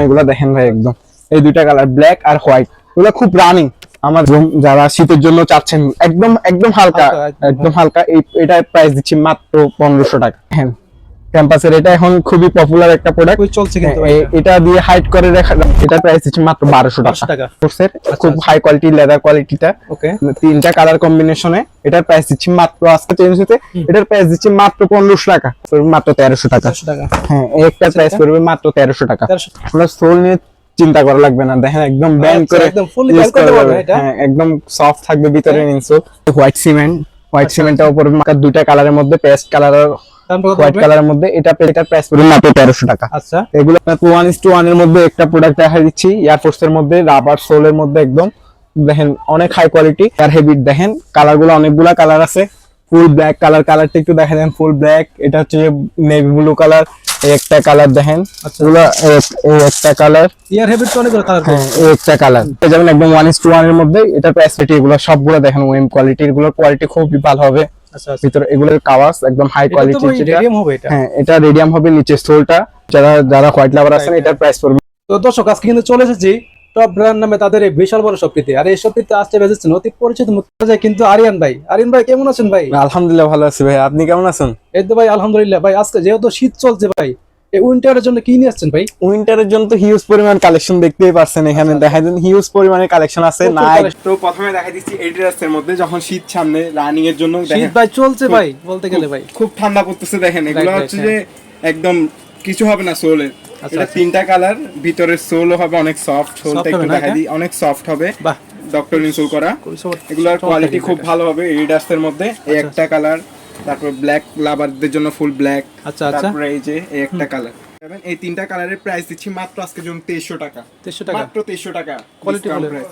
এগুলো দেখেন ভাই, একদম এই দুইটা কালার ব্ল্যাক আর হোয়াইট, এগুলো খুব রানিং। আমার যারা শীতের জন্য চাচ্ছেন একদম একদম হালকা, একদম হালকা, এটার প্রাইস দিচ্ছি মাত্র 1500 টাকা। হ্যাঁ, ক্যাম্পাসের এটা এখন খুবই পপুলার একটা প্রোডাক্ট চলছে কিন্তু এটা দিয়ে হাইড করে রাখা, এটা প্রাইস দিচ্ছি মাত্র 1200 টাকা। কোর্সের খুব হাই কোয়ালিটি লেদার কোয়ালিটিটা, ওকে, তিনটা কালার কম্বিনেশনে এটার প্রাইস দিচ্ছি মাত্র, আজকে চেঞ্জ হতে এটার প্রাইস দিচ্ছি মাত্র 1500 টাকা, মাত্র 1300 টাকা। হ্যাঁ, একটা প্রাইস পড়বে মাত্র 1300 টাকা। আমরা সোল নিয়ে চিন্তা করা লাগবে না, দেখেন একদম ব্যান্ড করে একদম ফুললি ব্যান্ড করতে পারবেন এটা। হ্যাঁ, একদম সফট থাকবে ভিতরে ইনসোল। হোয়াইট সিমেন্টের উপর দুইটা কালারের মধ্যে পেস্ট কালার হোয়াইট কালারের মধ্যে এটার প্রাইস পড়বে মাত্র 1300 টাকা। আচ্ছা, এগুলো 1:1 এর মধ্যে একটা প্রোডাক্ট দেখা দিচ্ছি, এয়ারফোর্স এর মধ্যে রাবার সোলের মধ্যে, একদম দেখেন অনেক হাই কোয়ালিটি আর হেভি। দেখেন কালারগুলো অনেকগুলা কালার আছে। ফুল ব্ল্যাক কালারটা একটু দেখা দেন, ফুল ব্ল্যাক, এটা হচ্ছে নেভি ব্লু কালার, একটা কালার দেখেন, এগুলো এই একটা কালার, ইয়ার হেভি তো অনেকগুলো কালার। হ্যাঁ, এই একটা কালার যেমন একদম 1:1 এর মধ্যে এটার প্রাইস রেট, এগুলো সবগুলো দেখেন ওএম কোয়ালিটি, এগুলোর কোয়ালিটি খুবই ভালো হবে। আচ্ছা, ভিতরে এগুলোর কাওয়াস একদম হাই কোয়ালিটি, রেডিয়াম হবে এটা। হ্যাঁ, এটা রেডিয়াম হবে, নিচে সোলটা যারা হোয়াইট লাভার আছেন এটার প্রাইস পড়বে। তো দর্শক, আজকে কিন্তু চলে এসেছি টপ ব্র্যান্ড নামে তাদের এই বিশাল বড় শপটিতে। আর এই শপটিতে আসতে বেজেছেন অতি পরিচিত মুখ কিন্তু আরিয়ান ভাই। আরিয়ান ভাই কেমন আছেন ভাই? আলহামদুলিল্লাহ ভালো আছি ভাই, আপনি কেমন আছেন? এই তো ভাই আলহামদুলিল্লাহ। ভাই আজকে যেহেতু শীত চলছে ভাই, এই উইন্টারের জন্য কি নিয়ে আসছেন ভাই? উইন্টারের জন্য তো হিউজ পরিমাণ কালেকশন দেখতেই পারছেন, এখানে দেখা যায় হিউজ পরিমাণে কালেকশন আছে। তো প্রথমে দেখা দিচ্ছি এডিডাস এর মধ্যে, যখন শীত সামনে রানিং এর জন্য শীত ভাই চলছে ভাই, বলতে গেলে ভাই খুব ঠান্ডা পড়তেছে। দেখেন এগুলো হচ্ছে যে একদম কিছু হবে না সোলের। এটা তিনটা কালার, ভিতরের সোলও হবে অনেক সফট, সোলটা একটু দেখা দিই, অনেক সফট হবে, ডক্টর ইনসোল করা। এগুলোর কোয়ালিটি খুব ভালো হবে। এডিডাস এর মধ্যে এই একটা কালার, তারপর ব্ল্যাক লাভারদের জন্য ফুল ব্ল্যাক, তারপরে এই যে এই একটা কালার। এই তিনটা কালারের প্রাইস দিচ্ছি মাত্র আজকের জন্য 2300 টাকা। মাত্র 2300 টাকা।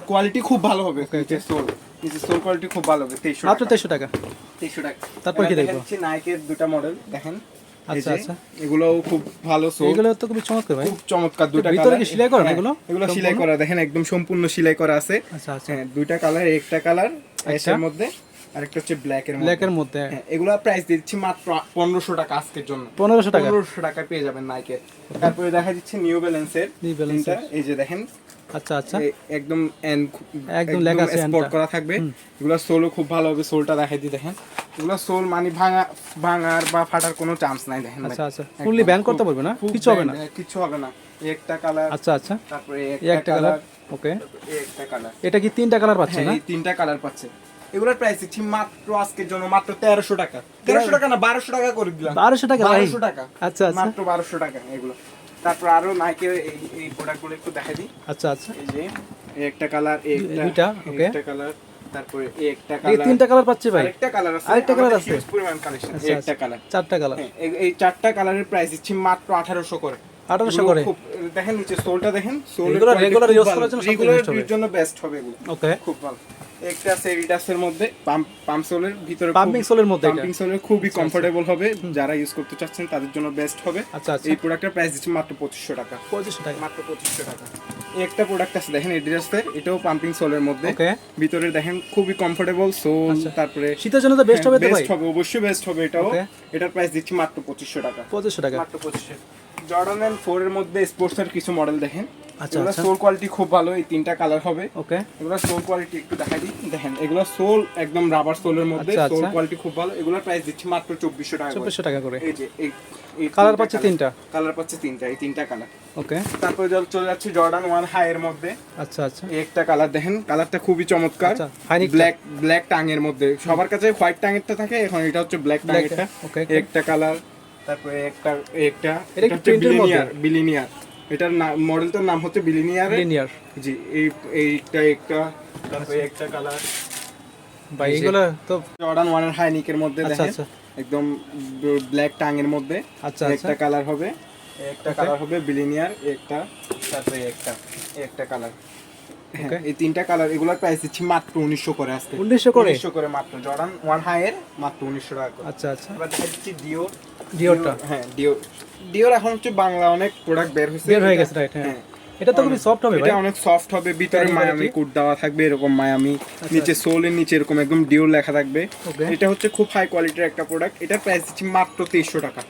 কোয়ালিটি খুব ভালো হবে, সোল কোয়ালিটি খুব ভালো হবে। 2300 মাত্র 2300 টাকা। 2300 টাকা। তারপর কি দেখবো? নাইকের দুটো মডেল দেখেন। আচ্ছা আচ্ছা, এগুলোও খুব ভালো সোল, এগুলো তো খুব চমৎকার ভাই, খুব চমৎকার। দুটো কালার ভিতরে কি সেলাই করা? এগুলো সেলাই করা, দেখেন একদম সম্পূর্ণ সেলাই করা আছে। আচ্ছা আচ্ছা, হ্যাঁ, দুইটা কালার, একটা কালার এর মধ্যে আরেকটা হচ্ছে ব্ল্যাকের মধ্যে। হ্যাঁ, এগুলা প্রাইস দিচ্ছি মাত্র 1500 টাকা আজকের জন্য। 1500 টাকা পেয়ে যাবেন নাইকের। তারপরে দেখা যাচ্ছে নিউ ব্যালেন্সের, এই যে দেখেন। আচ্ছা আচ্ছা, একদম লেখা আছে, স্পট করা থাকবে। এগুলা সোলও খুব ভালো হবে, সোলটা দেখাই দিই। দেখেন এগুলা সোল মানে ভাঙার বা ফাটার কোনো চান্স নাই। দেখেন আচ্ছা আচ্ছা, ফুললি ব্যান্ড করতে পারবে না, কিছু হবে না, কিছু হবে না। একটা কালার, আচ্ছা আচ্ছা, তারপরে একটা কালার, ওকে, একটা কালার। এটা কি তিনটা কালার পাচ্ছে না? এই তিনটা কালার পাচ্ছে। এগুলোর প্রাইস দিচ্ছি মাত্র আজকের জন্য মাত্র 1300 টাকা। 1300 টাকা না, 1200 টাকা করে দিলাম। 1200 টাকা, 1200 টাকা। আচ্ছা আচ্ছা, মাত্র 1200 টাকা এগুলো। তারপর আরো নাইকের এই প্রোডাক্টগুলো একটু দেখাই দিই। আচ্ছা আচ্ছা, এই যে এই একটা কালার, দুইটা, ওকে, একটা কালার, তারপরে এই একটা কালার, এই তিনটা কালার পাচ্ছে ভাই। আরেকটা কালার আছে, আরেকটা কালার আছে, হিউজ পরিমাণ কালেকশন। এই একটা কালার, চারটা কালার। এই চারটা কালারের প্রাইস দিচ্ছি মাত্র 1800 করে। 1800 করে। দেখেন নিচে সোলটা দেখেন, রেগুলার ইউজ করার জন্য বেস্ট হবে এগুলো। ওকে, খুব ভালো। একটা আছে এডিডাসের মধ্যে, পাম্প সোলের ভিতরে, পাম্পিং সোলের মধ্যে, পাম্পিং সোলের খুবই কমফোর্টেবল হবে, যারা ইউজ করতে চাচ্ছেন তাদের জন্য বেস্ট হবে। আচ্ছা আচ্ছা, এই প্রোডাক্টের প্রাইস দিচ্ছি মাত্র 2500 টাকা। 2500 টাকা, মাত্র 2500 টাকা। এই একটা প্রোডাক্ট আছে দেখেন এডিডাসের, এটাও পাম্পিং সোলের মধ্যে, ওকে, ভিতরে দেখেন খুবই কমফোর্টেবল সোল। তারপরে শীতের জন্য তো বেস্ট হবে তো ভাই? বেস্ট হবে, অবশ্যই বেস্ট হবে এটাও। এটার প্রাইস দিচ্ছি মাত্র 2500 টাকা। 2500 টাকা, মাত্র 2500। জর্ডান 4 এর মধ্যে স্পোর্টস এর কিছু মডেল দেখেন। আচ্ছা এগুলো আচ্ছা, সোল কোয়ালিটি খুব ভালো, এই তিনটা কালার হবে। ওকে, এগুলো সোল কোয়ালিটি একটু দেখাই দিই। দেখেন এগুলো সোল একদম রাবার সোলের মধ্যে, সোল কোয়ালিটি খুব ভালো। এগুলোর প্রাইস দিচ্ছি মাত্র 2400 টাকা। 2400 টাকা করে। এই যে এই কালার পাচ্ছে তিনটা, কালার পাচ্ছে তিনটা, এই তিনটা কালার। ওকে, তারপরে চলে যাচ্ছে জর্ডান 1 হাই এর মধ্যে। আচ্ছা আচ্ছা, এই একটা কালার দেখেন, কালারটা খুবই চমৎকার, ব্ল্যাক টাঙের মধ্যে। সবার কাছে হোয়াইট টাঙেরটা থাকে, এখন এটা হচ্ছে ব্ল্যাক টাঙেরটা। একটা কালার, তারপরে একটা এটা হচ্ছে বিলিনিয়ার। এটার মডেলটার নাম হচ্ছে বিলিনিয়ার। জি, একটা তারপরে একটা কালার ভাই। এগুলো তো জর্ডান 1 এর হাই নিকের মধ্যে দেখেন, একদম ব্ল্যাক টাঙের মধ্যে। আচ্ছা, একটা কালার হবে, একটা কালার হবে বিলিনিয়ার, একটা, তারপরে একটা কালার। এই তিনটা কালার, এগুলোর প্রাইস দিচ্ছি মাত্র 1900 করে আজকে। 1900 করে মাত্র, জর্ডান 1 হাই এর মাত্র 1900 টাকা করে। আচ্ছা আচ্ছা, এবার দেখাচ্ছি ডিওরটা। হ্যাঁ, ডিওর এখন হচ্ছে বাংলা অনেক প্রোডাক্ট বের হয়ে গেছে, রাইট? হ্যাঁ, এটা তো খুবই সফট হবে ভাই, এটা অনেক সফট হবে। ভিতরে মায়ামি কোট দেওয়া থাকবে, এরকম মায়ামি, নিচে সোলের নিচে এরকম একদম ডিওর লেখা থাকবে। এটা হচ্ছে খুব হাই কোয়ালিটির একটা প্রোডাক্ট। এটার প্রাইস দিচ্ছি মাত্র 2300 টাকা।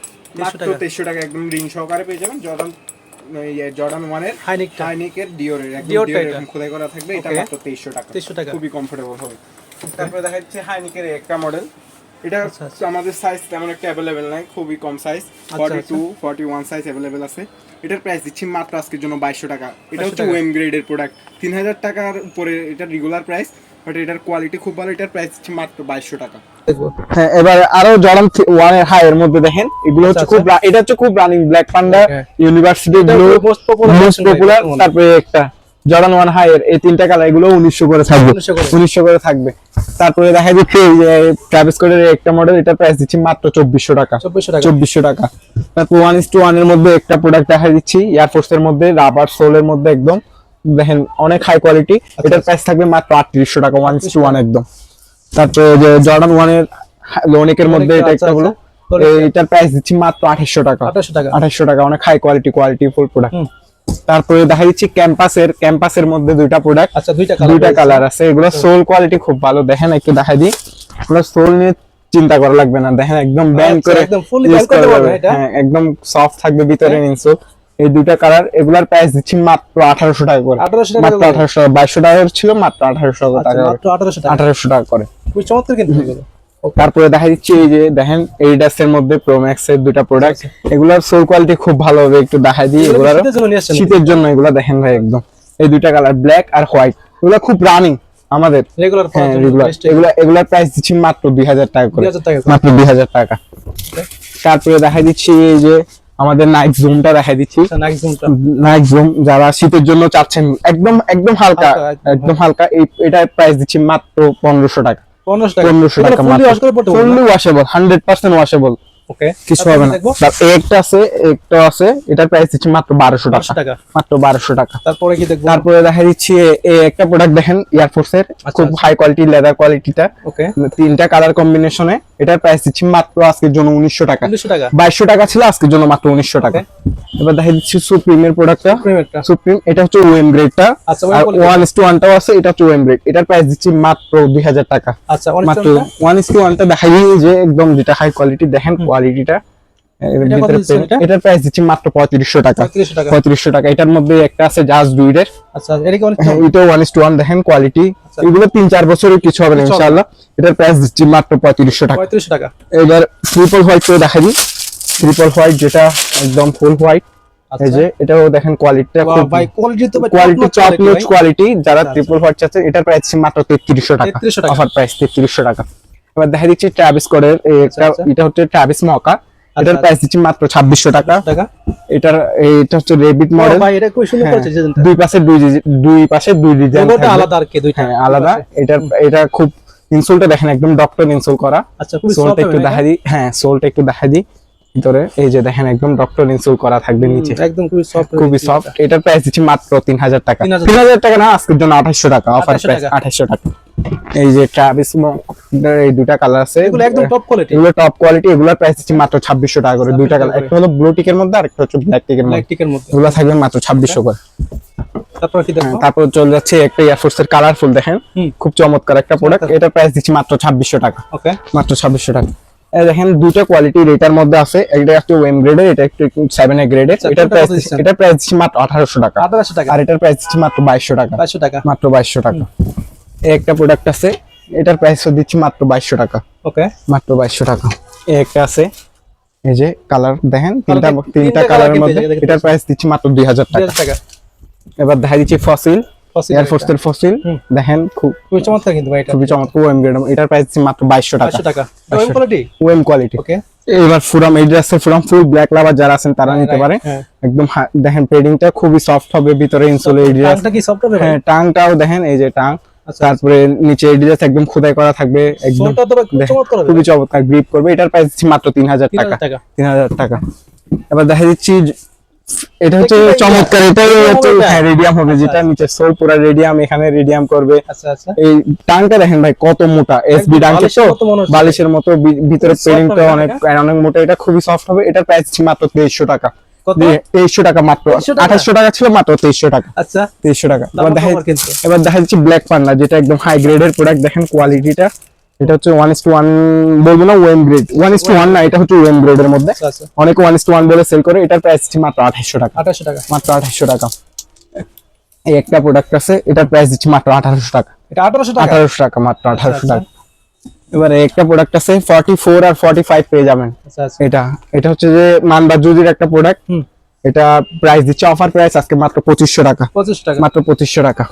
মাত্র 2300 টাকা, একদম রিং সহকারে পেয়ে যাবেন। জর্ডান জর্ডান 1 এর হাইনিকের ডিওরের একদম খোদাই করা থাকবে, এটা মাত্র 2300 টাকা, খুবই কমফোর্টেবল হবে। তারপরে দেখা যাচ্ছে হাইনিকের একটা মডেল, এটা আমাদের সাইজ তেমন একটা अवेलेबल নাই, খুবই কম সাইজ, 42 41 সাইজ अवेलेबल আছে। এটার প্রাইস দিচ্ছি মাত্র আজকের জন্য 2200 টাকা। এটা হচ্ছে ওএম গ্রেডের প্রোডাক্ট, 3000 টাকার উপরে এটা রেগুলার প্রাইস, বাট এটার কোয়ালিটি খুব ভালো। এটার প্রাইস দিচ্ছি মাত্র 2200 টাকা। হ্যাঁ, এবার আরো জর্ডান 1 এর হাই এর মধ্যে দেখেন, এগুলো হচ্ছে খুব, এটা হচ্ছে খুব রানিং ব্ল্যাক পান্ডা, ইউনিভার্সিটি ব্লু মোস্ট পপুলার। তারপরে একটা জর্ডান 1 হাই এর এই তিনটা কালার, এগুলো 1900 করে থাকবে, 1900 করে থাকবে। তারপরে দেখা যাচ্ছে এই যে ট্রাভিস স্কটের একটা মডেল, এটা প্রাইস দিচ্ছি মাত্র 2400 টাকা, 2400 টাকা। তারপর 1:1 এর মধ্যে একটা প্রোডাক্ট দেখা দিচ্ছি, এয়ারফোর্স এর মধ্যে রাবার সোলের মধ্যে, একদম দেখেন অনেক হাই কোয়ালিটি। এটার প্রাইস থাকবে মাত্র 3800 টাকা, 1:1 একদম। তারপরে যে জর্ডান 1 এর লোনিকের মধ্যে এটা একটা হলো, এটার প্রাইস দিচ্ছি মাত্র 2800 টাকা, 2800 টাকা, অনেক হাই কোয়ালিটি ফুল প্রোডাক্ট। তারপরে দেখা দিচ্ছি ক্যাম্পাসের মধ্যে দুইটা প্রোডাক্ট, আচ্ছা দুইটা কালার আছে, এগুলো সোল কোয়ালিটি খুব ভালো। দেখেন একটু দেখাই দিই, এগুলো সোল নিয়ে চিন্তা করা লাগবে না, দেখেন একদম ব্যান্ড করে একদম ফুলি ব্যান্ড করতে পারবে, হ্যাঁ একদম সফট থাকবে ভিতরে ইনসোল। এই দুইটা কালার, এগুলার প্রাইস দিচ্ছি মাত্র 1800 টাকা করে, মাত্র 1800 টাকা, 2200 টাকা ছিল, মাত্র 1800 টাকা, মাত্র 1800 টাকা করে। খুব চমৎকার কিন্তু এগুলো। তারপরে দেখা দিচ্ছি এই যে দেখেন এডিডাস এর মধ্যে প্রো ম্যাক্স এর দুইটা প্রোডাক্ট, এগুলোর সোল কোয়ালিটি খুব ভালো হবে, একটু দেখাই দিই। এগুলোর শীতের জন্য এগুলো দেখেন ভাই, একদম এই দুইটা কালার ব্ল্যাক আর হোয়াইট, এগুলো খুব রানিং আমাদের রেগুলার। এগুলোর প্রাইস দিচ্ছি মাত্র 2000 টাকা করে, মাত্র 2000 টাকা। তারপরে দেখাই দিচ্ছি এই যে আমাদের নাইট জুমটা দেখাই দিচ্ছি, নাইট জুম যারা শীতের জন্য চাচ্ছেন, একদম হালকা, একদম হালকা, এটার প্রাইস দিচ্ছি মাত্র 1500 টাকা, 1500 টাকা, ফুললি ওয়াশেবল, 100% ওয়াশেবল, ওকে কিছু হবে না। একটা আছে, এটার প্রাইস দিচ্ছি মাত্র 1200 টাকা, মাত্র 1200 টাকা। তারপরে কি দেখব, তারপরে দেখা দিচ্ছি এই একটা প্রোডাক্ট দেখেন এয়ারফোর্স এর, খুব হাই কোয়ালিটি লেদার কোয়ালিটিটা, ওকে তিনটা কালার কম্বিনেশনে, এটার প্রাইস দিচ্ছি মাত্র আজকের জন্য 1900 টাকা, 2200 টাকা ছিল, আজকের জন্য মাত্র 1900 টাকা। এবার দেখা দিচ্ছি সুপ্রিমের প্রোডাক্টটা, সুপ্রিম, এটা হচ্ছে ওএম গ্রেডটা, আর 1:1 টাও আছে, এটা হচ্ছে ওএম গ্রেড, এটার প্রাইস দিচ্ছি মাত্র 2000 টাকা। আচ্ছা, মাত্র 1:1 টা দেখাই যে একদম যেটা হাই কোয়ালিটি, দেখেন কোয়ালিটিটা, এটার প্রাইস দিচ্ছি মাত্র 3500 টাকা, 3500 টাকা। এটার মধ্যে একটা আছে জাস্ট ডুইডের, আচ্ছা এটাও 1:1 দেখেন কোয়ালিটি, এগুলো 3-4 বছরের কিছু হবে না ইনশাআল্লাহ। এটার প্রাইস দিচ্ছি মাত্র 3500 টাকা, 3500 টাকা। এবার ট্রিপল হোয়াইট করে দেখাই দিই, ট্রিপল হোয়াইট যেটা একদম ফুল হোয়াইট, এই যে এটাও দেখেন কোয়ালিটিটা খুব ভাই, কোয়ালিটি তো কোয়ালিটি টপ নচ কোয়ালিটি। যারা ট্রিপল হোয়াইট চাচ্ছে, এটার প্রাইস মাত্র 3300 টাকা, অফার প্রাইস 3300 টাকা। এবার দেখা দিচ্ছি ট্রাভিস কোডের এটা হচ্ছে ট্রাভিস মকা, এটার প্রাইস দিচ্ছি মাত্র 2600 টাকা। এটা হচ্ছে রেবিট মডেল ভাই, এটা খুব সুন্দর করেছে, দুই পাশে দুই ডিজাইন, এটা আলাদা আর কি, দুইটা আলাদা। এটা খুব ইনসোলটা দেখেন একদম ডক্টর ইনসোল করা, আচ্ছা সোলটা একটু দেখাই দিই, হ্যাঁ সোলটা একটু দেখাই দিই ভিতরে, এই যে দেখেন একদম ডক্টর ইনসোল করা থাকবে নিচে, একদম খুবই সফট, খুবই সফট। এটার প্রাইস দিচ্ছি মাত্র 3000 টাকা, 3000 টাকা না, আজকের জন্য 2800 টাকা, অফার প্রাইস 2800 টাকা। এই যে ট্রাভিস এই দুটা কালার আছে, এগুলো একদম টপ কোয়ালিটি, এগুলোর প্রাইস দিচ্ছি মাত্র 2600 টাকা করে, দুইটা কালার, একটা হলো ব্লু টিকের মধ্যে আর একটা হচ্ছে ব্ল্যাক টিকের মধ্যে, এগুলো থাকবে মাত্র 2600 করে। তারপর চলে যাচ্ছে একটা এয়ারফোর্স এর কালারফুল, দেখেন খুব চমৎকার একটা প্রোডাক্ট, এটার প্রাইস দিচ্ছি মাত্র 2600 টাকা, ওকে মাত্র 2600 টাকা। দেখেন দুটো কোয়ালিটির, এটার মধ্যে আছে, এটা একটা ওএম গ্রেডের, এটা একটু 7A গ্রেডের, এটার প্রাইস দিচ্ছি মাত্র 1800 টাকা, আর এটার প্রাইস দিচ্ছি মাত্র 2200 টাকা, মাত্র 2200 টাকা। এই একটা প্রোডাক্ট আছে, এটার প্রাইস দিচ্ছি মাত্র 2200 টাকা, ওকে মাত্র 2200 টাকা। এই একটা আছে, এই যে কালার দেখেন, তিনটা কালারের মধ্যে, এটার প্রাইস দিচ্ছি মাত্র 2000 টাকা। এবার দেখা দিচ্ছি ফসিল, এয়ারফোর্স এর ফসিল, দেখেন খুব চমৎকার কিন্তু ভাই, এটা খুবই চমৎকার ওএম গ্রেড, এটার প্রাইস দিচ্ছি মাত্র 2200 টাকা, ওএম কোয়ালিটি, ওকে। এবার ফুরাম এডিডাসের ফুরাম ফুল ব্ল্যাক লাভার যারা আছেন তারা নিতে পারে, একদম দেখেন পেডিংটা খুবই সফট হবে, ভিতরে ইনসোল এডিডাস, টাংটা কি সফট হবে, হ্যাঁ টাংটাও দেখেন, এই যে টাং, তারপরে নিচে এডিডাস একদম খোদাই করা থাকবে, একদম খুবই চমৎকার গ্রিপ করবে। এটার প্রাইস দিচ্ছি মাত্র 3000 টাকা, 3000 টাকা। এবার দেখা দিচ্ছি এটা হচ্ছে চমৎকার, এটা হচ্ছে রেডিয়াম হবে, যেটা নিচে সোল পুরো রেডিয়াম, এখানে রেডিয়াম করবে, আচ্ছা আচ্ছা। এই টাংটা দেখেন ভাই কত মোটা, এসবি ডাঙ্কে তো বালিশের মতো, ভিতরে পেডিংটা অনেক মোটা, এটা খুবই সফট হবে। এটার প্রাইস মাত্র 2300 টাকা, 2300 টাকা, মাত্র 2800 টাকা ছিল, মাত্র 2300 টাকা, আচ্ছা 2300 টাকা। এবার দেখা যাচ্ছে ব্ল্যাক পান্ডা, যেটা একদম হাই গ্রেডের প্রোডাক্ট, দেখেন কোয়ালিটিটা এটা হচ্ছে 1:1 বলবো না, ওয়েম গ্রেড 1:1 না, এটা হচ্ছে ওয়েম গ্রেডের মধ্যে। আচ্ছা আচ্ছা, অনেকে 1:1 বলে সেল করে। এটার প্রাইস দিচ্ছি মাত্র 2800 টাকা, 2800 টাকা। মাত্র 2800 টাকা। এই একটা প্রোডাক্ট আছে, এটার প্রাইস দিচ্ছি মাত্র 1800 টাকা, এটা 1800 টাকা। 1800 টাকা, মাত্র 1800 আচ্ছা, টাকা। এবারে একটা প্রোডাক্ট আছে 44 আর 45 পেয়ে যাবেন। আচ্ছা আচ্ছা, এটা হচ্ছে যে মানবাজুজির একটা প্রোডাক্ট। হুম, এটা প্রাইস দিচ্ছে অফার প্রাইস আজকে মাত্র 2500 টাকা, 25 টাকা। মাত্র 2500 টাকা।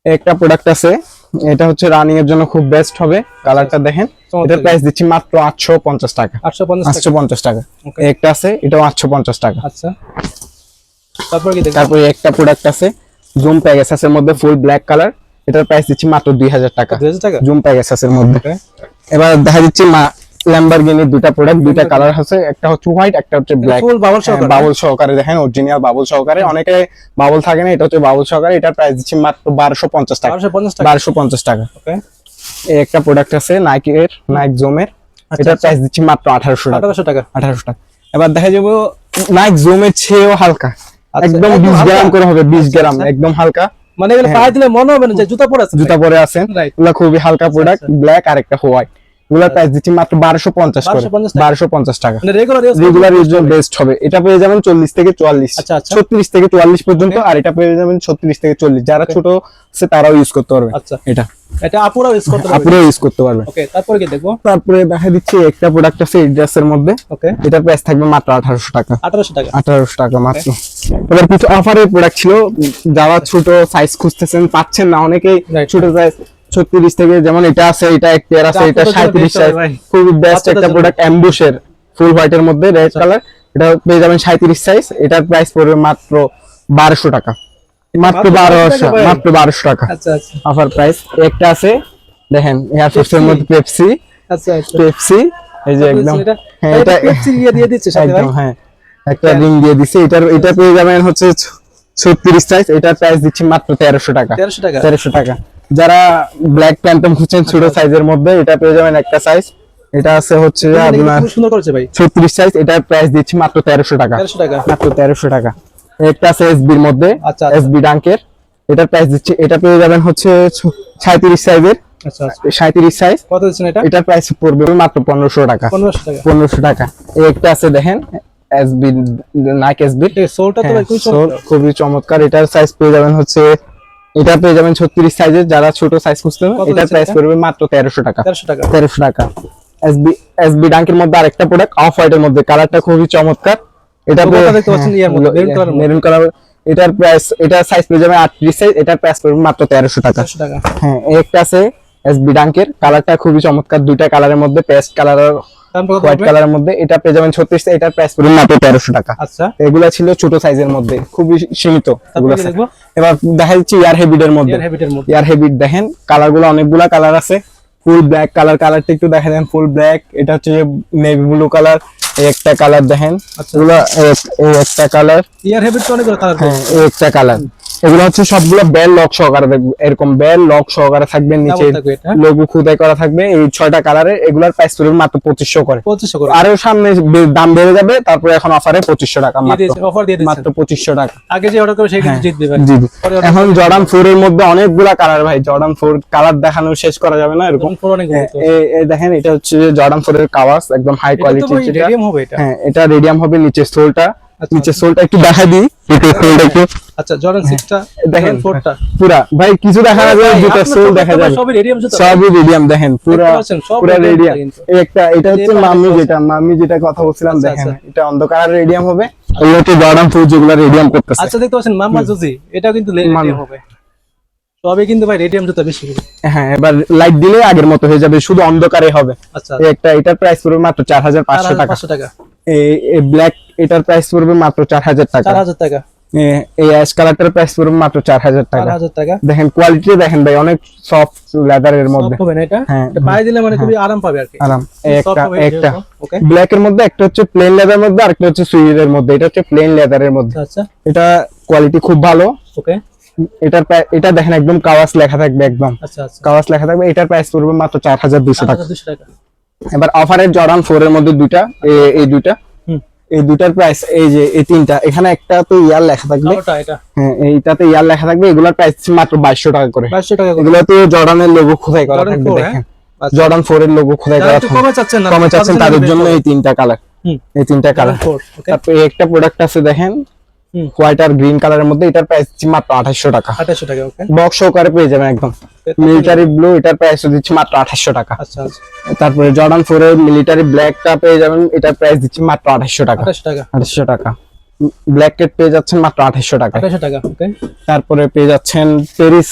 একটা প্রোডাক্ট আছে, এটা হচ্ছে রানিং এর জন্য খুব বেস্ট হবে। কালারটা দেখেন, এটার প্রাইস দিচ্ছি মাত্র 850 টাকা, 850 টাকা। 850 টাকা। Okay. একটা আছে, এটাও 850 টাকা। আচ্ছা, তারপর কি দেখব? তারপরে একটা প্রোডাক্ট আছে জুম প্যাগেসাসের মধ্যে ফুল ব্ল্যাক কালার, এটার প্রাইস দিচ্ছি মাত্র 2000 টাকা, 2000 টাকা। জুম প্যাগেসাসের মধ্যে। Okay. এবার দেখা দিচ্ছি ল্যাম্বরগিনির দুটো প্রোডাক্ট, দুইটা কালার আছে, একটা হচ্ছে হোয়াইট, একটা হচ্ছে ব্ল্যাক। ফুল বাবল সহকারে। বাবল সহকারে দেখেন, অরিজিনাল বাবল সহকারে। অনেকে বাবল থাকে না, এটা হচ্ছে বাবল সহকারে। এটার প্রাইস দিচ্ছি মাত্র 1250 টাকা, 1250 টাকা। 1250 টাকা। ওকে, এই একটা প্রোডাক্ট আছে নাইক জুমের, এটার প্রাইস দিচ্ছি মাত্র 1800 টাকা, 1800 টাকা। 1800 টাকা। এবার দেখা যাবে নাইক জুমের চেয়েও হালকা, আচ্ছা, একদম একদম 20 গ্রাম হালকা? করে হবে, 20 আচ্ছা, গ্রাম, আচ্ছা। একদম হালকা। মানে এগুলো পায়ে দিলে মনে হবে না যে জুতা পরে আছে। জুতা পরে আছেন, Right. এগুলো খুবই হালকা প্রোডাক্ট, আচ্ছা। ব্ল্যাক আর একটা হোয়াইট। এগুলোর প্রাইস দিচ্ছি মাত্র 1250 করে, 1250 টাকা। 1250 টাকা। মানে রেগুলার রেগুলার ইউজ বেস্ট হবে। এটা পেয়ে যাবেন 40 থেকে 44, আচ্ছা, আচ্ছা। 36 থেকে 44 পর্যন্ত। আর এটা পেয়ে যাবেন 36 থেকে 40। যারা ছোট আছে তারাও ইউজ করতে পারবে। আচ্ছা, এটা এটা আপুরা ইউজ করতে পারবে। আপুরা ইউজ করতে পারবে। ওকে, তারপর কি দেখব? তারপরে দেখা দিচ্ছি একটা প্রোডাক্ট আছে এডিডাসের মধ্যে, ওকে, এটার প্রাইস থাকবে মাত্র 1800 টাকা, 1800 টাকা। 1800 টাকা মাত্র। এবার কিছু অফারের প্রোডাক্ট ছিল, যারা ছোট সাইজ খুঁজতেছেন, পাচ্ছেন না অনেকেই Right. ছোট সাইজ 36 থেকে, যেমন এটা আছে, এটা এক পেয়ার আছে, এটা আপনাদের জন্য 37 best সাইজ, হবে ভাই। খুবই বেস্ট বাচ্চাদের একটা জন্য। প্রোডাক্ট। অ্যাম্বুশের ফুল হোয়াইটের মধ্যে রেড কালার, এটা পেয়ে যাবেন 37 সাইজ। এটার প্রাইস পড়বে মাত্র 1200 টাকা, মাত্র 1200, ভাই। মাত্র 1200 টাকা আচ্ছা আচ্ছা, অফার প্রাইস। একটা আছে দেখেন এয়ারফোর্সের মধ্যে পেপসি, আচ্ছা আচ্ছা। পেপসি, এই যে একদম, হ্যাঁ এটা পেপসি দিয়ে দিচ্ছে সাথে ভাই। একদম, হ্যাঁ একটা রিং দিয়ে দিছে। এটা পেয়ে যাবেন হচ্ছে 36 সাইজ। এটার প্রাইস দিচ্ছি মাত্র 1300 টাকা, 1300 টাকা। 1300 টাকা। যারা ব্ল্যাক প্যান্টম খুঁজছেন ছোট সাইজের মধ্যে, এটা পেয়ে যাবেন একটা সাইজ। এটা আছে হচ্ছে আপনার খুব সুন্দর করেছে ভাই। 36 সাইজ। এটার প্রাইস দিচ্ছি মাত্র 1300 টাকা, 1300 টাকা। মাত্র 1300 টাকা। একটা আছে এসবির মধ্যে, আচ্ছা, আচ্ছা। এসবি ডাঙ্কের, এটার প্রাইস দিচ্ছি, এটা পেয়ে যাবেন হচ্ছে 37 সাইজের, আচ্ছা আচ্ছা। 37 সাইজ। কত দিচ্ছেন এটা? এটার প্রাইস পড়বে মাত্র 1500 টাকা, 1500 টাকা। 1500 টাকা। এই একটা আছে দেখেন এসবি, নাইক এসবি, এই সোলটা তো ভাই খুব সুন্দর। খুবই চমৎকার। এটার সাইজ পেয়ে যাবেন হচ্ছে, এটা পেয়ে যাবেন 36 সাইজের। যারা ছোট সাইজ খুঁজতে হবে, কত এটার দিচ্ছেন প্রাইস এটা? পড়বে মাত্র 1300 টাকা, 1300 টাকা। 1300 টাকা। এসবি ডাঙ্কের মধ্যে আরেকটা প্রোডাক্ট অফ হোয়াইটের মধ্যে, কালারটা খুবই চমৎকার। এটা লোগোটা দেখতে পাচ্ছেন ইয়ার মধ্যে, মেরুন কালারের মধ্যে। Maroon colour. এটার প্রাইস, এটার সাইজ পেয়ে যাবেন 38 সাইজ। এটার প্রাইস পড়বে মাত্র 1300 টাকা। 1300 টাকা। হ্যাঁ, এই একটা আছে এসবি ডাঙ্কের, কালারটা খুবই চমৎকার, দুইটা কালারের মধ্যে, পেস্ট কালার আর দাম কত হোয়াইট হবে? কালারের মধ্যে। এটা পেয়ে যাবেন 36, এটার প্রাইস পড়বে মাত্র 1300 টাকা। আচ্ছা, এগুলা ছিল ছোট সাইজের মধ্যে, খুবই সীমিত এগুলা। কি দেখবো? এবার দেখা যাচ্ছে ইয়ার হেভিডের মধ্যে, এয়ার হ্যাবিটের মধ্যে। ইয়ার হেভিড দেখেন, কালারগুলো অনেকগুলা কালার আছে। ফুল ব্ল্যাক কালার, কালারটা একটু দেখা দেন, ফুল ব্ল্যাক। এটা হচ্ছে নেভি ব্লু কালার, এই একটা কালার দেখেন। আচ্ছা। এগুলো এই একটা কালার, ইয়ার হ্যাবিট তো অনেকগুলো কালার। হ্যাঁ এই একটা কালার। এগুলো হচ্ছে সবগুলো বেল লক সহকারে থাকবে, এরকম বেল লক সহকারে থাকবে, নিচে থাকবে এটা? লোগো খোদাই করা থাকবে। এই 6টা কালারের, এগুলার প্রাইস পড়বে মাত্র 2500 করে। 2500 করে। আরো সামনে দাম বেড়ে যাবে, তারপরে এখন অফারে 2500 টাকা দিয়ে মাত্র, দিয়েছেন, অফার দিয়ে দিয়েছেন। মাত্র 2500 টাকা। আগে যে অর্ডার করবে সেই কিন্তু জিতবে ভাই। জি জি। পরে order এখন করবে। জর্ডান 4 এর মধ্যে অনেকগুলা কালার ভাই, জর্ডান 4 কালার দেখানো শেষ করা যাবে না এরকম। জর্ডান 4 অনেকগুলো তো। এই দেখেন, এটা হচ্ছে জর্ডান 4 এর কাওয়াস, একদম হাই এটা তো কোয়ালিটি। ভাই রেডিয়াম হবে এটা। হ্যাঁ, এটা রেডিয়াম হবে। নিচে সোলটা, আচ্ছা, নিচে সোলটা একটু দেখা দিই, নিচে সোলটা একটু আচ্ছা, জর্ডান 6টা, দেখেন, জর্ডান 4টা। পুরা ভাই কিছু দেখা যাবে, দুটো সোল দেখা যাবে, সবই রেডিয়াম জুতা। সবই রেডিয়াম। দেখেন পুরা, দেখতে পাচ্ছেন, সব পুরা radium রেডিয়াম। কিন্তু। এই একটা, এটা হচ্ছে এবার মাম্মি, দেখতে যেটা মাম্মি যেটা কথা বলছিলাম, আচ্ছা, দেখেন আচ্ছা। এটা অন্ধকার রেডিয়াম হবে। এই হচ্ছে জর্ডান 4 যেগুলো রেডিয়াম করতেছে। আচ্ছা, দেখতে পাচ্ছেন মাম্মা জুজি, এটাও কিন্তু রেডিয়াম হবে। সবই কিন্তু ভাই রেডিয়াম জুতা বেশি করে। হ্যাঁ, এবার লাইট দিলে আগের মতো হয়ে যাবে, শুধু অন্ধকারে হবে। আচ্ছা, এই একটা, এটার প্রাইস পড়বে মাত্র 4500 টাকা। 4500 টাকা। এই ব্ল্যাক, এটার প্রাইস পড়বে মাত্র 4000 টাকা। 4000 টাকা। এই অ্যাশ কালারটার প্রাইস পড়বে মাত্র 4000 টাকা। 4000 টাকা। দেখেন কোয়ালিটি দেখেন ভাই, অনেক সফট লেদারের মধ্যে, সফট হবে না এটা? হ্যাঁ, এটা পায়ে দিলে মানে খুবই আরাম পাবে আর কি। আরাম। এই soft একটা, হবে একটা এরকম, okay? ব্ল্যাক এর মধ্যে, একটা হচ্ছে প্লেন লেদারের মধ্যে, আরেকটা হচ্ছে সুইডের মধ্যে। এটা হচ্ছে প্লেন লেদারের মধ্যে, আচ্ছা, এটা কোয়ালিটি খুব ভালো। ওকে। এটা দেখেন একদম কাওয়াস লেখা থাকবে, একদম আচ্ছা আচ্ছা, কাওয়াস লেখা থাকবে। এটার প্রাইস পড়বে মাত্র 4200 টাকা। 4200 টাকা। এবার অফারের জর্ডান 4 এর মধ্যে দুইটা, এই দুইটা, হুম। এই দুইটার প্রাইস, এই যে এই তিনটা, এখানে একটা তো ইয়ার লেখা থাকবে, কালোটা এটা হ্যাঁ এইটাতে ইয়ার লেখা থাকবে। এগুলোর প্রাইস মাত্র 2200 টাকা করে। 2200 টাকা করে। এগুলোতে জর্ডানের লোগো খোদাই করা জর্ডান থাকবে, 4, দেখেন জর্ডান 4 এর লোগো খোদাই করা থাকবে। কমে চাচ্ছেন তাদের জন্য এই তিনটা কালার, এই তিনটা কালার। তারপরে একটা প্রোডাক্ট আছে দেখেন হোয়াইট আর গ্রিন কালারের মধ্যে, এটার প্রাইস দিচ্ছি মাত্র 2800 টাকা। 2800 টাকা, ওকে। বক্স সহকারে পেয়ে যাবেন একদম। মিলিটারি ব্লু, এটার প্রাইস দিচ্ছি মাত্র 2800 টাকা। আচ্ছা আচ্ছা। তারপরে জর্ডান 4 এর মিলিটারি ব্ল্যাকটা পেয়ে যাবেন, এটার প্রাইস দিচ্ছি মাত্র 2800 টাকা। 2800 টাকা, 2800 টাকা। ব্ল্যাক কেট পেয়ে যাচ্ছেন মাত্র 2800 টাকা। 2800 টাকা, ওকে। তারপরে পেয়ে যাচ্ছেন পেরিস,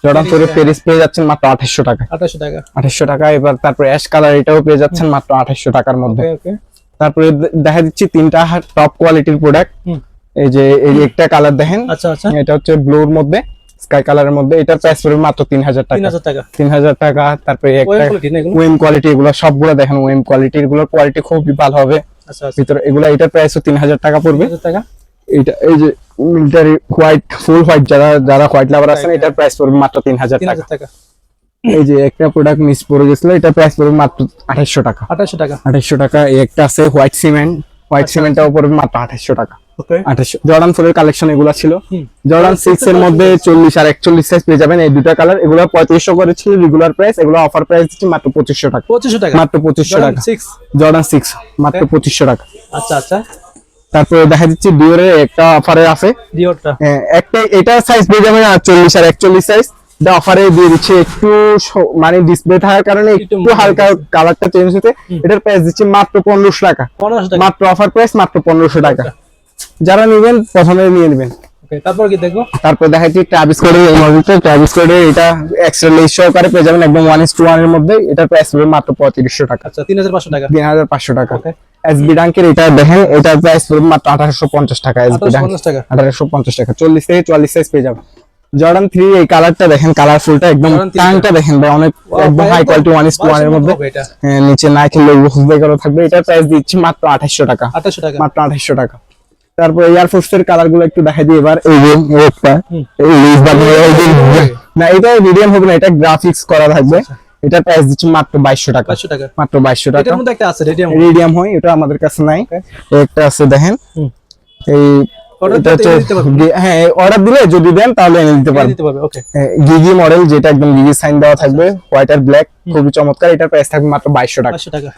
জর্ডান 4 এর পেরিস পেয়ে যাচ্ছেন মাত্র 2800 টাকা। 2800 টাকা, 2800 টাকা। এবার তারপরে অ্যাশ কালার, এটাও পেয়ে যাচ্ছেন মাত্র 2800 টাকার মধ্যে। ওকে ওকে। তারপরে দেখা দিচ্ছি তিনটা টপ কোয়ালিটির প্রোডাক্ট। এই যে এই একটা কালার দেখেন, আচ্ছা আচ্ছা। এটা হচ্ছে ব্লুর মধ্যে, স্কাই কালারের মধ্যে, এটার প্রাইস পড়বে মাত্র 3000 টাকা। 3000 টাকা, 3000 টাকা। তারপরে একটা ওয়েম কোয়ালিটি, এগুলো সবগুলো দেখেন ওয়েম কোয়ালিটি, এগুলোর কোয়ালিটি খুবই ভালো হবে। আচ্ছা আচ্ছা। ভিতরে এগুলো, এটার প্রাইসও 3000 টাকা পড়বে। 3000 টাকা। এটা এই যে মিলিটারি হোয়াইট, ফুল হোয়াইট, যারা হোয়াইট লাভার আছেন, এটার প্রাইস পড়বে মাত্র 3000 টাকা। 3000 টাকা। এই যে একটা প্রোডাক্ট মিস পড়ে গেছিল, এটার প্রাইস পড়বে মাত্র 2800 টাকা। 2800 টাকা, 2800 টাকা। এই একটা আছে হোয়াইট সিমেন্ট, হোয়াইট সিমেন্টটাও পড়বে মাত্র 2800 টাকা। ওকে। 2800। জর্ডান 4 এর কালেকশন এগুলা ছিল। জর্ডান 6 এর মধ্যে 40 আর 41 সাইজ পেয়ে যাবেন, এই দুটো কালার। এগুলো 3500 করে ছিল রেগুলার প্রাইস, এগুলো অফার প্রাইস দিচ্ছি মাত্র 2500 টাকা। 2500 টাকা, মাত্র 2500 টাকা। জর্ডান 6 মাত্র 2500 টাকা। আচ্ছা আচ্ছা। তারপরে দেখা দিচ্ছি ডিওরের একটা অফারে আছে, ডিওরটা একটা এটা সাইজ পেয়ে যাবেন 40 আর 41 সাইজ, এটা অফারে দিয়ে দিচ্ছে। একটু মানে ডিসপ্লে থাকার কারণে একটু হালকা কালারটা চেঞ্জ হতে, এটার প্রাইস দিচ্ছি মাত্র 1500 টাকা। 1500 টাকা, মাত্র অফার প্রাইস মাত্র 1500 টাকা। যারা নেবেন প্রথমে নিয়ে নেবেন। ওকে। তারপর কি দেখবো? তারপর দেখাচ্ছি ট্রাভিস কোডের এই মডেলটা। ট্রাভিস কোডের এটা এক্সট্রা লেস সহকারে পেয়ে যাবেন একদম 1:1 এর মধ্যে, এটার প্রাইস হবে মাত্র 3500 টাকা। আচ্ছা, 3500 টাকা, 3500 টাকা। ওকে। এসবি ডাঙ্কের এটা দেখেন, এটার প্রাইস পড়বে মাত্র 1850 টাকা। এসবি ডাঙ্ক 1850 টাকা, 1850 টাকা। 40 থেকে 44 সাইজ পেয়ে যাবেন। জর্ডান 3 এই কালারটা দেখেন, কালারফুলটা একদম, টাংটা দেখেন ভাই, অনেক একদম হাই কোয়ালিটি 1:1 এর মধ্যে। নিচে নাইকি লোগো খুবই করা থাকবে, এটার প্রাইস দিচ্ছি মাত্র 2800 টাকা। 2800 টাকা, মাত্র 2800 টাকা। তারপর এয়ার ফোর্সের কালারগুলো একটু দেখাই দিই এবার। এই যে একটা এই লিজ বানিয়ে, না এটা মিডিয়াম হবে না, এটা গ্রাফিক্স করা থাকবে। এটা প্রাইস দিচ্ছি মাত্র 2200 টাকা। 2200 টাকা, মাত্র 2200 টাকা। এটার মধ্যে একটা আছে রেডিয়াম হয়, এটা আমাদের কাছে নাই। একটা আছে দেখেন, এই হ্যাঁ অর্ডার দিলে যদি দেন তাহলে এনে দিতে পারবে। ওকে। গিগি মডেল, যেটা একদম গিগি সাইন দেওয়া থাকবে, হোয়াইট আর ব্ল্যাক, খুবই চমৎকার। এটার প্রাইস থাকবে মাত্র 2200 টাকা। 2200 টাকা।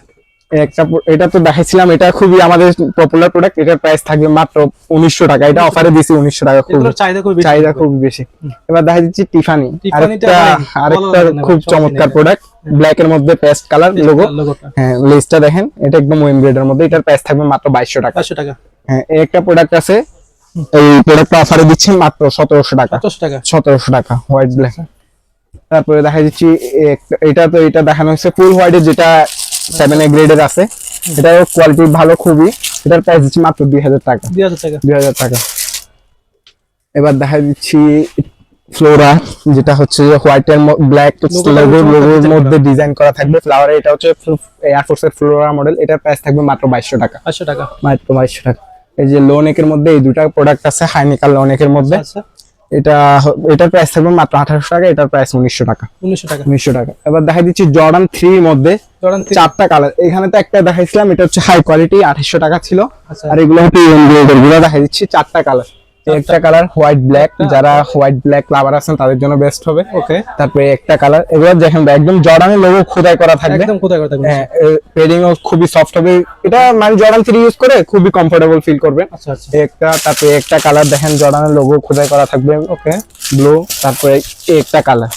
একটা এটা তো দেখাইছিলাম, এটা খুবই আমাদের পপুলার প্রোডাক্ট, এটার প্রাইস থাকবে মাত্র 1900 টাকা। এটা অফারে দিছি 1900 টাকা। চাহিদা খুব বেশি। এবার দেখা যাচ্ছে টিফানি, আরেকটা খুব চমৎকার প্রোডাক্ট, ব্ল্যাক এর মধ্যে পেস্ট কালার লোগো। হ্যাঁ, লেসটা দেখেন, এটা একদম ওয়েম গ্রেডের মধ্যে, এটার প্রাইস থাকবে মাত্র 2200 টাকা। 2200 টাকা। হ্যাঁ, এই একটা প্রোডাক্ট আছে, এই প্রোডাক্টটা অফারে দিচ্ছি মাত্র 1700 টাকা। 1700 টাকা হোয়াইট ব্ল্যাক। তারপরে দেখা যাচ্ছে এটা দেখানো হচ্ছে ফুল হোয়াইটের, যেটা 7A গ্রেডের আছে, এটার কোয়ালিটি ভালো খুবই। এটার প্রাইস দিচ্ছি মাত্র 2000 টাকা। 2000 টাকা। এবার দেখা দিচ্ছি ফ্লোরা, যেটা হচ্ছে হোয়াইট এর ব্ল্যাক লোগোর মধ্যে ডিজাইন করা থাকবে ফ্লাওয়ারে। এটা হচ্ছে এয়ার ফোর্সের ফ্লোরা মডেল, এটার প্রাইস থাকবে মাত্র 2200 টাকা। 2200 টাকা, মাত্র 2200 টাকা। এই যে লো নেকের মধ্যে এই দুটো প্রোডাক্ট আছে, হাই নেক আর লো নেকের মধ্যে। এটার প্রাইস থাকবে মাত্র 1800 টাকা, এটার প্রাইস 1900 টাকা। 1900 টাকা। এবার দেখা দিচ্ছি জর্ডান 3 মধ্যে চারটা কালার। এখানে তো একটা দেখাইছিলাম, এটা হচ্ছে হাই কোয়ালিটি 2800 টাকা ছিল, আর এগুলো হচ্ছে এগুলো দেখা দিচ্ছি চারটা কালার। একটা কালার হোয়াইট ব্ল্যাক, যারা হোয়াইট ব্ল্যাক লাভার আছেন তাদের জন্য বেস্ট হবে। ওকে। তারপরে একটা কালার, এগুলো দেখেন একদম জর্ডানের লোগো খোদাই করা থাকবে, একদম খোদাই করা থাকবে। হ্যাঁ, পেডিং ও খুবই সফট হবে। এটা মানে জর্ডান 3 ইউজ করে খুবই কমফোর্টেবল ফিল করবেন। আচ্ছা আচ্ছা। একটা, তারপরে একটা কালার দেখেন জর্ডানের লোগো খোদাই করা থাকবে। ওকে, ব্লু। তারপরে একটা কালার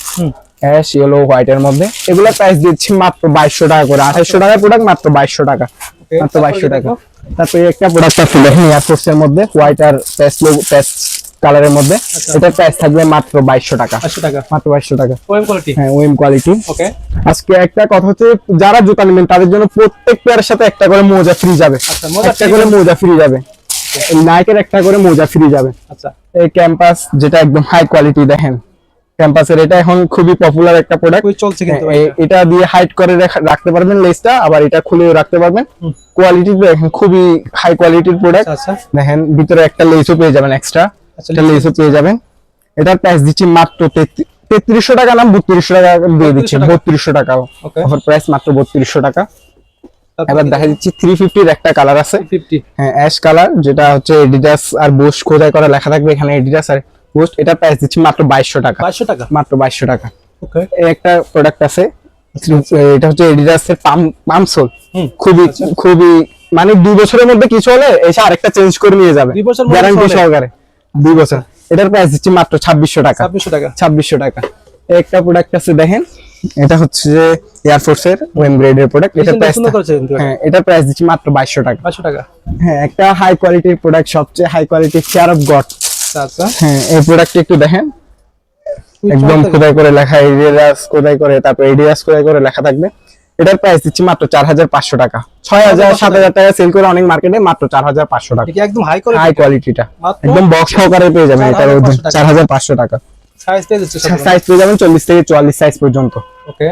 অ্যাশ ইয়েলো হোয়াইট এর মধ্যে, এগুলো প্রাইস দিচ্ছি মাত্র 2200 টাকা করে। 2800 টাকার প্রোডাক্ট মাত্র 2200 টাকা। মাত্র 2200 টাকা। তারপরে একটা প্রোডাক্ট আছে দেখেন এয়ার ফোর্সের মধ্যে, হোয়াইট আর পেস্ট কালারের মধ্যে, এটার প্রাইস থাকবে মাত্র 2200 টাকা। 2200 টাকা, মাত্র 2200 টাকা। ওয়েম কোয়ালিটি। হ্যাঁ, ওয়েম কোয়ালিটি। ওকে। আজকে একটা কথা হচ্ছে, যারা জুতা নেবেন তাদের জন্য প্রত্যেক পেয়ারের সাথে একটা করে মোজা ফ্রি যাবে। একটা করে মোজা ফ্রি যাবে, নাইকের একটা করে মোজা ফ্রি যাবে। আচ্ছা। এই ক্যাম্পাস, যেটা একদম হাই কোয়ালিটি দেখেন, ক্যাম্পাসের এটা এখন খুবই পপুলার একটা প্রোডাক্ট, চলছে কিন্তু। এটা দিয়ে হাইট করে রাখতে পারবেন লেসটা, আবার এটা খুলেও রাখতে পারবেন। কোয়ালিটি দেখেন খুবই হাই কোয়ালিটির প্রোডাক্ট। আচ্ছা। দেখেন ভিতরে একটা লেসও পেয়ে যাবেন, এক্সট্রা একটা লেসও পেয়ে যাবেন। এটার প্রাইস দিচ্ছি মাত্র 3300 টাকা, না 3200 টাকা দিয়ে দিচ্ছি। 3200 টাকা অফার প্রাইস, মাত্র 3200 টাকা। এবার দেখা যাচ্ছে 350 এর একটা কালার আছে। হ্যাঁ, অ্যাশ কালার, যেটা হচ্ছে এডিডাস আর বুস্ট খোদাই করা লেখা থাকবে এখানে, এডিডাস আর বুস্ট। এটা প্রাইস দিচ্ছি মাত্র 2200 টাকা। 2200 টাকা, মাত্র 2200 টাকা। ওকে। একটা প্রোডাক্ট আছে এটা হচ্ছে এডিডাস এর পাম্প সোল, খুবই মানে 2 বছরের মধ্যে কিছু হলে এসে আরেকটা চেঞ্জ করে নিয়ে যাবে, 2 বছর গ্যারান্টি সহকারে 2 বছর। এটার প্রাইস দিচ্ছি মাত্র 2600 টাকা। 2600 টাকা। একটা প্রোডাক্ট আছে দেখেন, এটা হচ্ছে যে এয়ারফোর্স এর ওয়েম গ্রেডের প্রোডাক্ট। এটার প্রাইস, হ্যাঁ এটার প্রাইস দিচ্ছি মাত্র 2200 টাকা। 2200 টাকা। হ্যাঁ একটা হাই কোয়ালিটির প্রোডাক্ট, সবচেয়ে high quality chair of God. আচ্ছা হ্যাঁ এই প্রোডাক্টটা একটু দেখেন, একদম খোদাই করে লেখা, এডিডাস খোদাই করে, তারপর এডিডাস খোদাই করে লেখা থাকবে। এটার প্রাইস দিচ্ছি মাত্র 4500 টাকা। 6000 7000 টাকা সেল করে অনেক মার্কেটে, মাত্র 4500 টাকা। এটা একদম হাই কোয়ালিটিটা একদম বক্স সহকারে পেয়ে যাবেন। এটার ওজন 4500 টাকা। সাইজ পেয়ে যাচ্ছে, সাইজ পেয়ে যাবেন 40 থেকে 44 সাইজ পর্যন্ত। ওকে।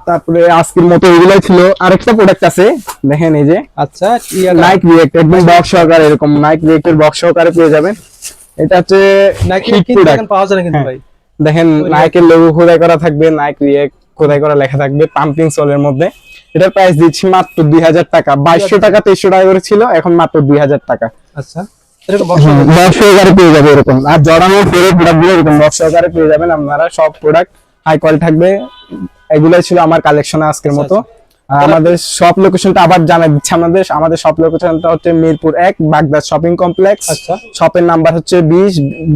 তারপরে আজকের মতো এগুলাই ছিল। আরেকটা প্রোডাক্ট আছে দেখেন, এই যে আচ্ছা নাইক রিয়েক্ট, একদম বক্স সহকারে, এরকম নাইক রিয়েক্টের বক্স সহকারে পেয়ে যাবেন। এটা হচ্ছে নাইক প্রোডাক্ট পাওয়া যায় না কিন্তু ভাই। দেখেন নাইকের লোগো খোদাই করা থাকবে, নাইক রিয়েক্ট খোদাই করা লেখা থাকবে পাম্পিং সোলের মধ্যে। এটার প্রাইস দিচ্ছি মাত্র 2000 টাকা। 2200 টাকা 2300 টাকা করে ছিল, এখন মাত্র 2000 টাকা। আচ্ছা এরকম বক্স সহকারে পেয়ে যাবে এরকম। আর জড়ানোর পরে প্রোডাক্টগুলো এরকম বক্স সহকারে পেয়ে যাবেন আপনারা। সব প্রোডাক্ট হাই কোয়ালিটি থাকবে। এগুলাই ছিল আমার কালেকশন আজকের মতো। আমাদের শপ লোকেশনটা আবার জানাই দিচ্ছি। আমাদের শপ লোকেশনটা হচ্ছে মিরপুর 1 বাগদাদ শপিং কমপ্লেক্স। আচ্ছা শপের নাম্বার হচ্ছে 20,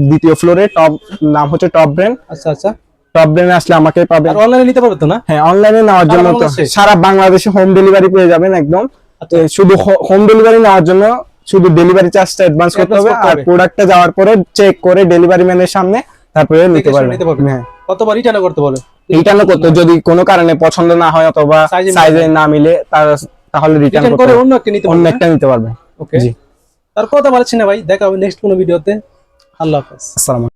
দ্বিতীয় ফ্লোরে, টপ নাম হচ্ছে টপ ব্র্যান্ড। আচ্ছা টপ ব্র্যান্ডে আসলে আমাকে পাবেন। আর অনলাইনে নিতে পারবে তো না? হ্যাঁ অনলাইনে নেওয়ার জন্য তো সারা বাংলাদেশে হোম ডেলিভারি পেয়ে যাবেন একদম। শুধু হোম ডেলিভারি নেওয়ার জন্য শুধু ডেলিভারি চার্জটা অ্যাডভান্স করতে হবে, আর প্রোডাক্টটা যাওয়ার পরে চেক করে ডেলিভারি ম্যানের সামনে তারপরে নিতে পারবেন। হ্যাঁ কতবার রিটার্ন করতে বলে? রিটার্ন করতে যদি কোনো কারণে পছন্দ না হয় অথবা সাইজে না মিলে তাহলে রিটার্ন করে অন্য একটা নিতে পারবেন। ওকে। জি, আর কথা বলছি না ভাই, দেখা হবে নেক্সট কোনো ভিডিওতে। আল্লাহ হাফেজ। আসসালামু